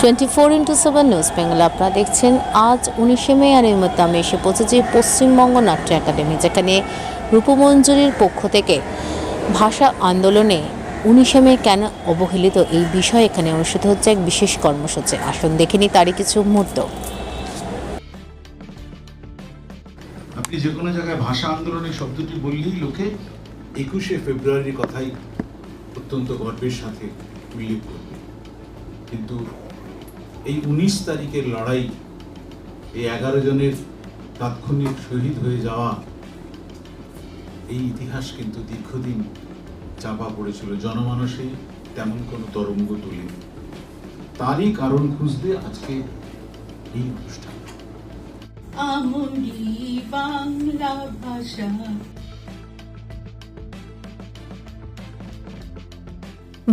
24x7 news Bengal আপনারা দেখছেন। আজ 19শে মে আর এই মুহূর্তে আমি এসে পৌঁছেছি পশ্চিমবঙ্গ নাট্য একাডেমি, যেখানে রূপমঞ্জুরির পক্ষ থেকে ভাষা আন্দোলনে 19শে মে কেন অবহেলিত এই বিষয়ে এখানে অনুষ্ঠিত হচ্ছে এক বিশেষ কর্মসূচি। আসুন দেখে নিই তারই কিছু মুহূর্ত। আপনি যে কোনো জায়গায় ভাষা আন্দোলনের শব্দটি বললেই লোকে 21শে ফেব্রুয়ারির কথাই অত্যন্ত গর্বের সাথে উল্লেখ করবে, কিন্তু এই 19 তারিখের লড়াই, এই 11 জনের তাৎক্ষণিক শহীদ হয়ে যাওয়া, এই ইতিহাস কিন্তু দীর্ঘদিন চাপা পড়েছিল, জনমানসে তেমন কোনো তরঙ্গ তোলেনি। তারই কারণ খুঁজতে আজকে এই অনুষ্ঠান। বাংলা ভাষা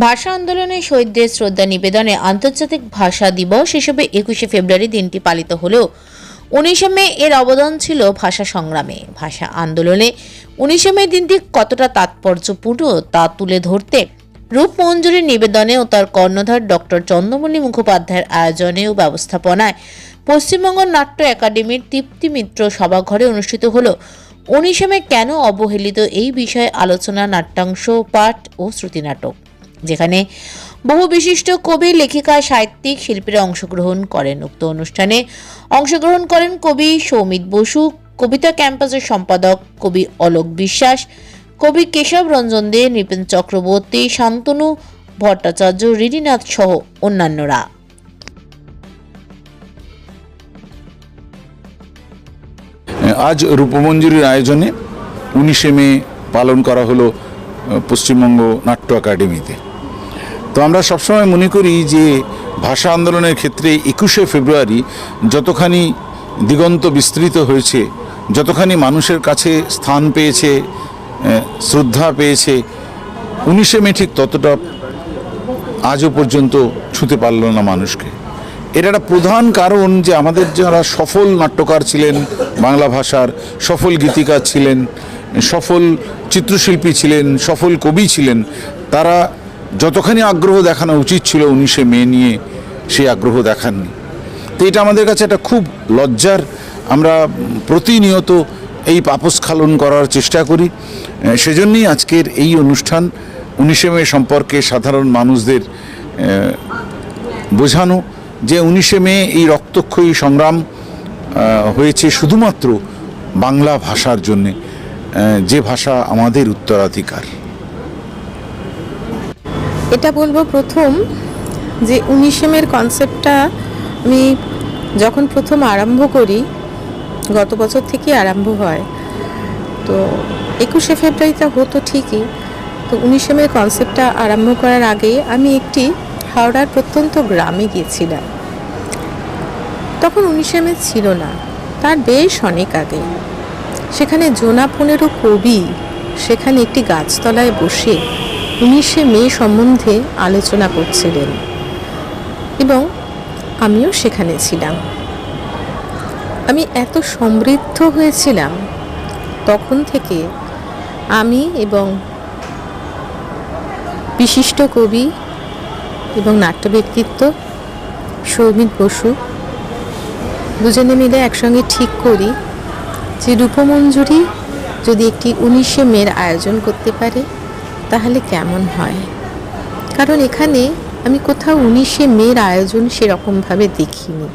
ভাষা আন্দোলনে শহীদদের শ্রদ্ধা নিবেদনে আন্তর্জাতিক ভাষা দিবস হিসেবে 21শে ফেব্রুয়ারি দিনটি পালিত হলেও 19শে মে এর অবদান ছিল ভাষা সংগ্রামে। ভাষা আন্দোলনে 19শে মে দিনটি কতটা তাৎপর্যপূর্ণ তা তুলে ধরতে রূপমঞ্জুরির নিবেদনে ও তার কর্ণধার ডক্টর চন্দ্রমণি মুখোপাধ্যায়ের আয়োজনে ও ব্যবস্থাপনায় পশ্চিমবঙ্গ নাট্য একাডেমির তৃপ্তি মিত্র সভাঘরে অনুষ্ঠিত হল 19শে মে কেন অবহেলিত এই বিষয়ে আলোচনা, নাট্যাংশ, পাঠ ও শ্রুতিনাটক, যেখানে বহু বিশিষ্ট কবি, লেখিকা, সাহিত্যিক, শিল্পীরা অংশগ্রহণ করেন। উক্ত অনুষ্ঠানে অংশগ্রহণ করেন কবি সৌমিত বসু, কবিতা ক্যাম্পাসের সম্পাদক কবি অলোক বিশ্বাস, কবি কেশব রঞ্জন দে, নৃপেন চক্রবর্তী, শান্তনু ভট্টাচার্য, রিডিনাথ সহ অন্যান্যরা। আজ রূপমঞ্জুরির আয়োজনে 19শে মে পালন করা হলো পশ্চিমবঙ্গ নাট্য একাডেমিতে। তো আমরা সবসময় মনে করি যে ভাষা আন্দোলনের ক্ষেত্রে 21শে ফেব্রুয়ারি যতখানি দিগন্ত বিস্তৃত হয়েছে, যতখানি মানুষের কাছে স্থান পেয়েছে, শ্রদ্ধা পেয়েছে, 19শে মে ঠিক ততটা আজও পর্যন্ত ছুঁতে পারল না মানুষকে। এর একটা প্রধান কারণ যে আমাদের যারা সফল নাট্যকার ছিলেন, বাংলা ভাষার সফল গীতিকার ছিলেন, সফল চিত্রশিল্পী ছিলেন, সফল কবি ছিলেন, তারা যতখানি আগ্রহ দেখানো উচিত ছিল 19শে মে নিয়ে সেই আগ্রহ দেখাননি। তো এটা আমাদের কাছে একটা খুব লজ্জার। আমরা প্রতিনিয়ত এই পাপস্খলন করার চেষ্টা করি। সেজন্যই আজকের এই অনুষ্ঠান 19শে মে সম্পর্কে সাধারণ মানুষদের বোঝানো যে 19শে মে এই রক্তক্ষয়ী সংগ্রাম হয়েছে শুধুমাত্র বাংলা ভাষার জন্যে, যে ভাষা আমাদের উত্তরাধিকার। এটা বলবো প্রথম যে 19শে মের কনসেপ্টটা আমি যখন প্রথম আরম্ভ করি, গত বছর থেকে আরম্ভ হয়, তো 21শে ফেব্রুয়ারিতে হতো ঠিকই, তো 19শে মের কনসেপ্টটা আরম্ভ করার আগে আমি একটি হাওড়ার প্রত্যন্ত গ্রামে গিয়েছিলাম। তখন 19শে মে ছিল না, তার বেশ অনেক আগে। সেখানে জোনা 15 কবি সেখানে একটি গাছতলায় বসে 19শে মে সম্বন্ধে আলোচনা করছিলেন এবং আমিও সেখানে ছিলাম। আমি এত সমৃদ্ধ হয়েছিলাম তখন থেকে। আমি এবং বিশিষ্ট কবি এবং নাট্য ব্যক্তিত্ব সৌমিত বসু দুজনে মিলে একসঙ্গে ঠিক করি যে রূপমঞ্জুরি যদি একটি 19শে মের আয়োজন করতে পারে তাহলে কেমন হয়। কারণ এখানে আমি কোথাও 19শে মের আয়োজন সেরকমভাবে দেখিনি।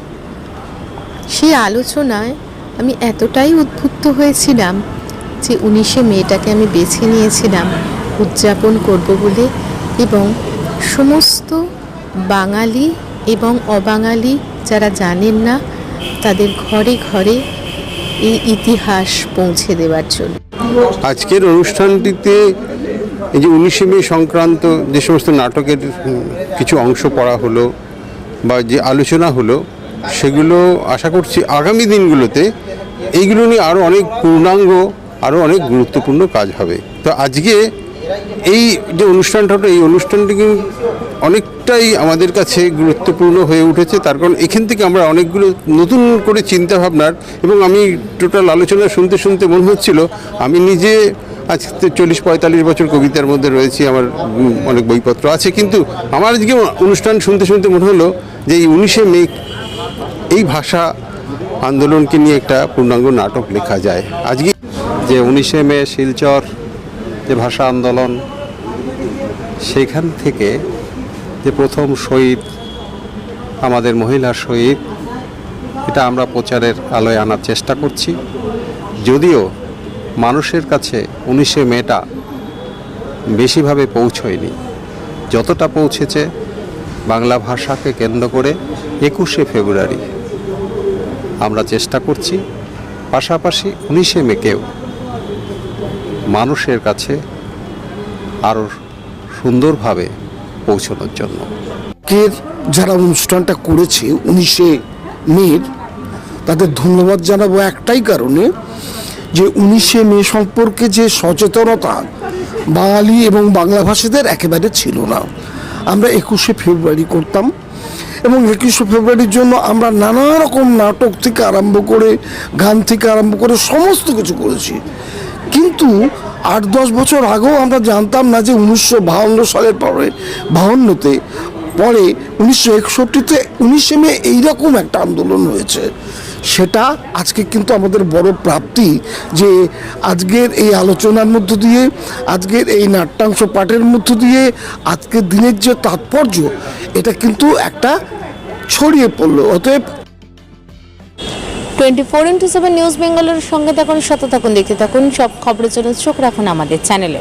সেই আলোচনায় আমি এতটাই উদ্বুদ্ধ হয়েছিলাম যে 19শে মেটাকে আমি বেছে নিয়েছিলাম উদযাপন করব বলে, এবং সমস্ত বাঙালি এবং অবাঙালি যারা জানেন না তাদের ঘরে ঘরে এই ইতিহাস পৌঁছে দেওয়ার জন্য। আজকের অনুষ্ঠানটিতে এই যে 19শে মে সংক্রান্ত যে সমস্ত নাটকের কিছু অংশ পড়া হলো বা যে আলোচনা হলো, সেগুলো আশা করছি আগামী দিনগুলোতে এইগুলো নিয়ে আরও অনেক পূর্ণাঙ্গ, আরও অনেক গুরুত্বপূর্ণ কাজ হবে। তো আজকে এই যে অনুষ্ঠানটা, এই অনুষ্ঠানটি অনেকটাই আমাদের কাছে গুরুত্বপূর্ণ হয়ে উঠেছে। তার কারণ এখান থেকে আমরা অনেকগুলো নতুন করে চিন্তাভাবনার, এবং আমি টোটাল আলোচনা শুনতে শুনতে মনে হচ্ছিল আমি নিজে আজ 40-45 বছর কবিতার মধ্যে রয়েছি, আমার অনেক বইপত্র আছে, কিন্তু আমার আজকে অনুষ্ঠান শুনতে শুনতে মনে হলো যে এই 19শে মে এই ভাষা আন্দোলনকে নিয়ে একটা পূর্ণাঙ্গ নাটক লেখা যায়। আজকে যে 19শে মে শিলচর যে ভাষা আন্দোলন, সেখান থেকে যে প্রথম শহীদ, আমাদের মহিলা শহীদ, এটা আমরা প্রচারের আলোয় আনার চেষ্টা করছি। যদিও মানুষের কাছে 19শে মেটা বেশিভাবে পৌঁছয়নি, যতটা পৌঁছেছে বাংলা ভাষাকে কেন্দ্র করে 21শে ফেব্রুয়ারি। আমরা চেষ্টা করছি পাশাপাশি 19শে মেকেও মানুষের কাছে আরও সুন্দরভাবে পৌঁছানোর জন্য। আজকের যারা অনুষ্ঠানটা করেছে 19শে মের, তাদের ধন্যবাদ জানাবো একটাই কারণে, যে 19শে মে সম্পর্কে যে সচেতনতা বাঙালি এবং বাংলা ভাষীদের একেবারে ছিল না। আমরা 21শে ফেব্রুয়ারি করতাম এবং 21শে ফেব্রুয়ারির জন্য আমরা নানা রকম নাটক থেকে আরম্ভ করে, গান থেকে আরম্ভ করে সমস্ত কিছু করেছি। কিন্তু 8-10 বছর আগেও আমরা জানতাম না যে 1952 সালের পরে 52-তে পরে 1961-তে 19শে মে এইরকম একটা আন্দোলন হয়েছে। সেটা আজকে কিন্তু আমাদের বড় প্রাপ্তি, যে আজকের এই আলোচনার মধ্য দিয়ে, আজকের এই নাট্যাংশ পাঠের মধ্য দিয়ে আজকের দিনের যে তাৎপর্য, এটা কিন্তু একটা ছড়িয়ে পড়লো। অতএব 24x7 নিউজ বেঙ্গলের সঙ্গে থাকুন, সাথে থাকুন, দেখতে থাকুন। সব খবরের জন্য চোখ রাখুন আমাদের চ্যানেলে।